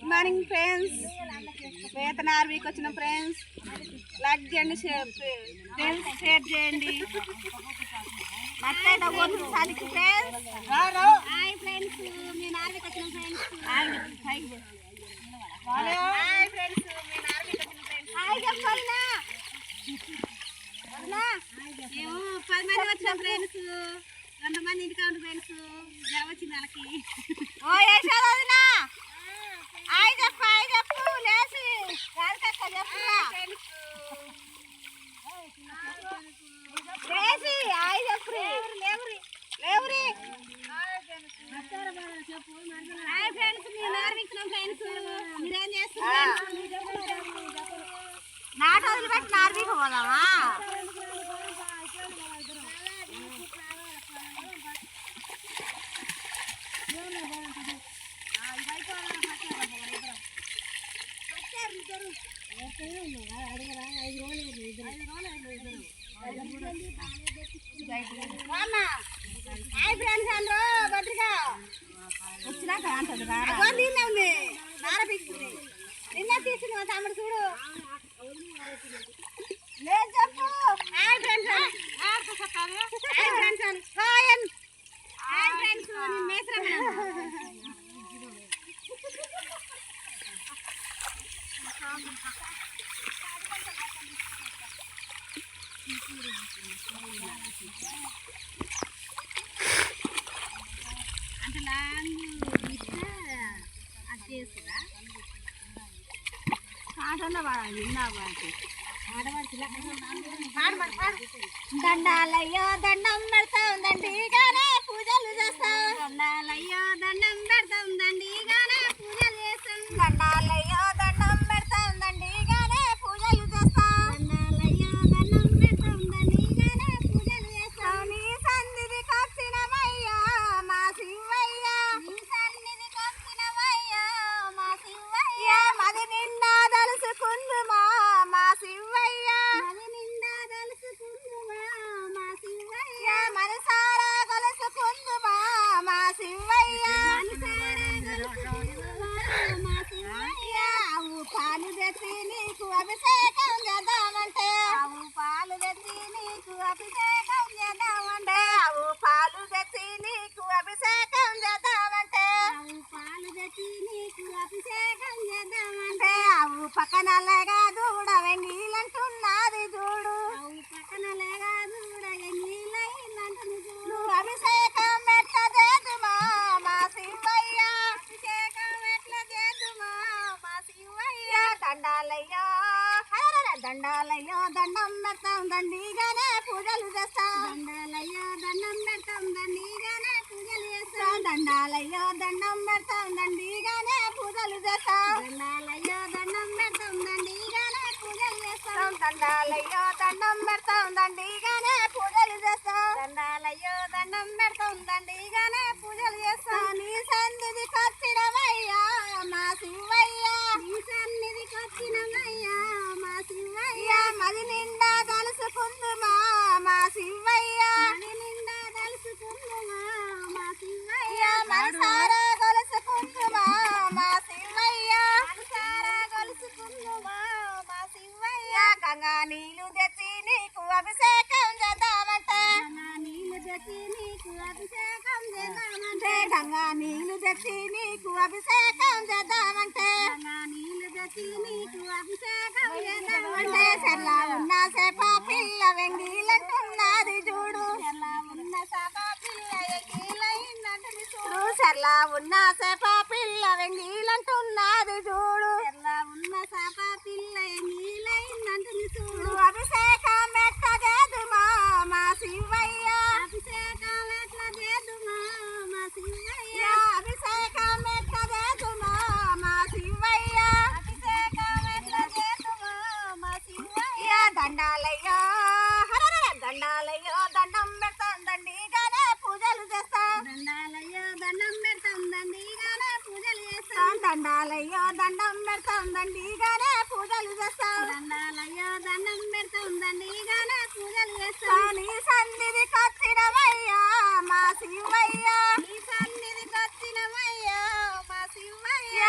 Good morning friends. వేతన ఆర్వీకి వచ్చిన friends like చేయండి, షేర్ చేయండి. మర్చిపోయిన వద్దు సాధికి ఫ్రెండ్స్. హాయ్ ఫ్రెండ్స్, నేను ఆర్వీకి వచ్చిన ఫ్రెండ్స్. హాయ్ ఫ్రెండ్స్, నేను ఆర్వీకి వచ్చిన ఫ్రెండ్స్. హాయ్ చెప్పాలినా మేము 10 మంది వచ్చిన ఫ్రెండ్స్. 2 మంది ఇంటికి ఉండి ఫ్రెండ్స్. జ్వరం వచ్చింది వాళ్ళకి. ఓ యశోదనా హాయ్ చెప్పు, హాయ్ చెప్పు. లేచి రాధికక్క చెప్పురా. లేచి హాయ్ చెప్పు. లేవురి హాయ్ ఫ్రెండ్స్, నేను ఆర్వించిన ఫ్రెండ్స్. మీరేం చేస్తున్నారు? నాట వదిలిపెట్టి నార్వీకి పోదామా? హాయ్ ఫ్రెండ్స్ అందరూ భద్రిగా వచ్చినాక అంటుంది. ఉంది నారపిస్తుంది. నిన్న తీసుకుని మా తమ్ముడు చూడు. లేదు చెప్పు. Hi friends, hi friends, hi friends. నేను మేసరా అంటే లాంగ్ ఇస్తే అది చేసుకురా పాటలో వాడాలి. విన్నా వాటి దండాలయ్యో దండం పెడతా ఉందండి గానే పూజలు చేస్తాం. దండాలయ్యో దండం పెడతా ఉందండి గానే పూజలు చేస్తాం. దండాలయ్యో దండం పెడతా ఉందండి గానే పూజలు చేస్తాం. దండాలయ్యో దండం పెడతా ఉందండి గానే పూజలు చేస్తాం. నీ సన్నిధికి వచ్చినమయ్యా మా శివయ్య, నీ సన్నిధికి వచ్చినమయ్యా మా శివయ్య. మది నిండా తలుసుకుందుమా మా శివయ్య, మది నిండా తలుసుకుందుమా మా శివయ్య. మనసారా కలుసుకుందుమా మా శివయ్య, మనసారా కలుసుకుందుమా మా శివయ్య. ఆవు పాలు తెచ్చి నీకు అభిషేకం చేద్దామంటే, ఆవు పాలు తెచ్చి నీకు అభిషేకం చేద్దామంటే, ఆవు పాలు తెచ్చి నీకు అభిషేకం చేద్దామంటే, ఆవు పాలు తెచ్చి నీకు అభిషేకం చేద్దామంటే. ఆవు పక్కనల్లగా దూడ వెంగిలంటున్నది చూడు, ఆవు పక్కనల్లగా దూడ వెంగిలంటుంది చూడు. అభిషేకం ఎట్లా చేద్దుమా మా శివయ్య, అభిషేకం ఎట్లా చేద్దుమా మా శివయ్య. దండాలయ్యో దండాలయ్యో దండం పెడతాం దండిగానే పూజలు చేస్తాం. దండాలయ్యో దండం పెడతాం దండిగానే పూజలు చేస్తాం. దండాలయ్యో దండం పెడతాం దండిగానే పూజలు చేస్తాం. దండాలయ్యో దండం పెడతాం దండిగానే పూజలు చేస్తాం. దండాలయ్యో దండం పెడతాం దండిగానే పూజలు చేస్తాం. దండాలయ్యో దండం పెడతాం దండిగానే పూజలు చేస్తాం. నీ సన్నిధికి వచ్చినమయ్యా మా శివయ్య, నీ సన్నిధికి వచ్చినమయ్యా మా శివయ్య. మది నిండా తలుసుకుందుమా మా శివయ్య, మది నిండా తలుసుకుందుమా మా శివయ్య. మనసారా కలుసుకుందుమా మా శివయ్య, మనసారా కలుసుకుందుమా మా శివయ్య. గంగా నీళ్ళు తెచ్చి నీకు అభిషేకం చేద్దామంటే, గంగా నీళ్ళు తెచ్చి నీకు అభిషేకం చేద్దామంటే, గంగా నీళ్ళు తెచ్చి నీకు అభిషేకం చేద్దామంటే, గంగా నీళ్ళు తెచ్చి నీకు అభిషేకం చేద్దామంటే. చెర్లా ఉన్న సేప పిల్ల వెంగిలంటున్నది చూడు, చెర్లా ఉన్న సేప పిల్ల వెంగిలంటున్నది చూడు. చెర్లా ఉన్న సేప పిల్ల వెంగిలంటున్నది చూడు, చెర్లా ఉన్న సేప పిల్ల వెంగిలంటున్నది చూడు. అభిషేకం ఎట్లా చేద్దుమా మా శివయ్య, అభిషేకం ఎట్లా చేద్దుమా మా శివయ్య. అభిషేకం ఎట్లా చేద్దుమా మా శివయ్య, అభిషేకం ఎట్లా చేద్దుమా మా శివయ్య. దండాలయ్యో దండాలయ్యో దండం పెడతాం దండిగానే పూజలు చేస్తాం. దండాలయ్యో దండం పెడతాం దండిగానే పూజలు చేస్తాం. దండాలయ్యో దండం పెడతాం దండిగానే పూజలు చేస్తాం. దండాలయ్యో దండం పెడతాం దండిగానే పూజలు చేస్తాం. నీ సన్నిధికి వచ్చినమయ్యా మా శివయ్య, నీ సన్నిధికి వచ్చినమయ్యా మా శివయ్య.